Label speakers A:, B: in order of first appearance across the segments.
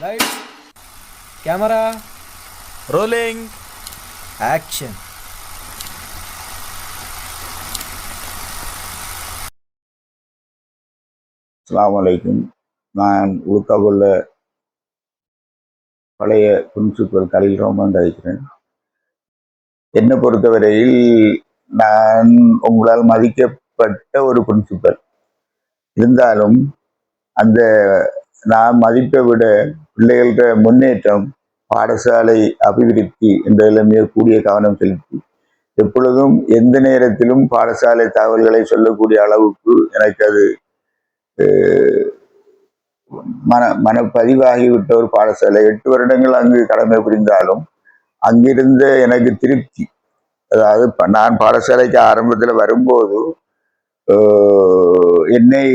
A: Lights, camera,
B: Rolling.
A: action.
C: அஸ்ஸலாமு அலைக்கும். நான் உளுக்காவுள்ள பழைய பிரின்சிபல் கலீல் ரஹ்மான் அழைக்கிறேன். என்னை பொறுத்தவரையில் நான் உங்களால் மதிக்கப்பட்ட ஒரு பிரின்சிபல். இருந்தாலும் அந்த நான் மதிப்பை விட பிள்ளைகள முன்னேற்றம், பாடசாலை அபிவிருத்தி என்றதிலுமே கூடிய கவனம் செலுத்தி எப்பொழுதும் எந்த நேரத்திலும் பாடசாலை தகவல்களை சொல்லக்கூடிய அளவுக்கு எனக்கு அது மனப்பதிவாகிவிட்ட ஒரு பாடசாலை. 8 வருடங்கள் அங்கு கடமை புரிந்தாலும் அங்கிருந்த எனக்கு திருப்தி, அதாவது நான் பாடசாலைக்கு ஆரம்பத்தில் வரும்போது என்னை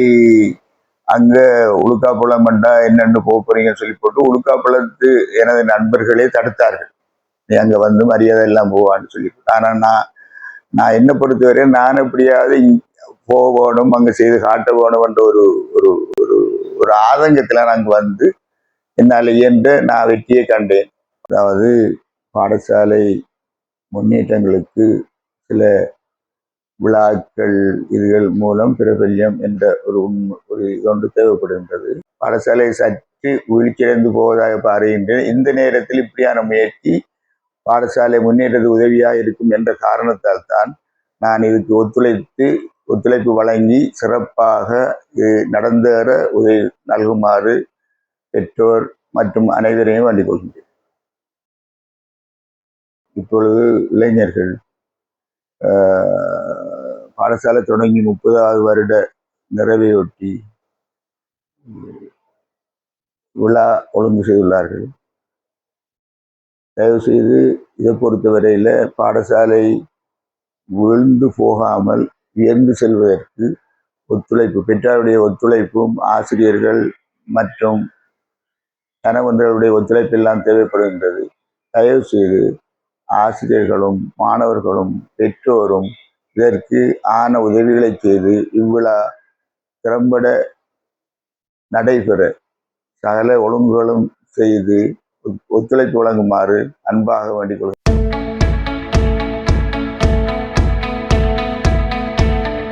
C: அங்க உளுக்காப்புலம் பண்ணா என்னென்னு போறீங்கன்னு சொல்லி போட்டு உளுக்காப்புலத்து எனது நண்பர்களே தடுத்தார்கள். நீ அங்க வந்து மரியாதை எல்லாம் போவான்னு சொல்லி. ஆனா நான் என்ன பொறுத்தவரை நான் எப்படியாவது போகணும், அங்க செய்து காட்ட வேணும் என்ற ஒரு ஒரு ஒரு ஆதங்கத்துல நான் வந்து என்னால் இயன்ற நான் வெற்றியை கண்டேன். அதாவது பாடசாலை முன்னேற்றங்களுக்கு சில விழாக்கள் இதுகள் மூலம் பிரபல்யம் என்ற ஒரு ஒன்று தேவைப்படுகின்றது. பாடசாலை சற்று வீழ்ச்சியடைந்து போவதாக பாருகின்றேன். இந்த நேரத்தில் இப்படியான முயற்சி பாடசாலை முன்னேற்றத்துக்கு உதவியாக இருக்கும் என்ற காரணத்தால் தான் நான் இதுக்கு ஒத்துழைப்பு வழங்கி சிறப்பாக நடந்தேற உதவி நல்குமாறு பெற்றோர் மற்றும் அனைவரையும் வேண்டிக் கொள்கின்றேன். இப்பொழுது இளைஞர்கள் பாடசாலை தொடங்கி 30வது வருட நிறைவையொட்டி விழா ஒழுங்கு செய்துள்ளார்கள். தயவு செய்து இதை பொறுத்தவரையில் பாடசாலை விழுந்து போகாமல் உயர்ந்து செல்வதற்கு பெற்றோருடைய ஒத்துழைப்பும் ஆசிரியர்கள் மற்றும் கணவன்களுடைய ஒத்துழைப்பு எல்லாம் தேவைப்படுகின்றது. தயவு செய்து ஆசிரியர்களும் மாணவர்களும் பெற்றோரும் இதற்கு ஆன உதவிகளை செய்து இவ்விழா திறம்பட நடைபெற சகல ஒழுங்குகளும் செய்து ஒத்துழைப்பு வழங்குமாறு அன்பாக வேண்டிக் கொள்கிறேன்.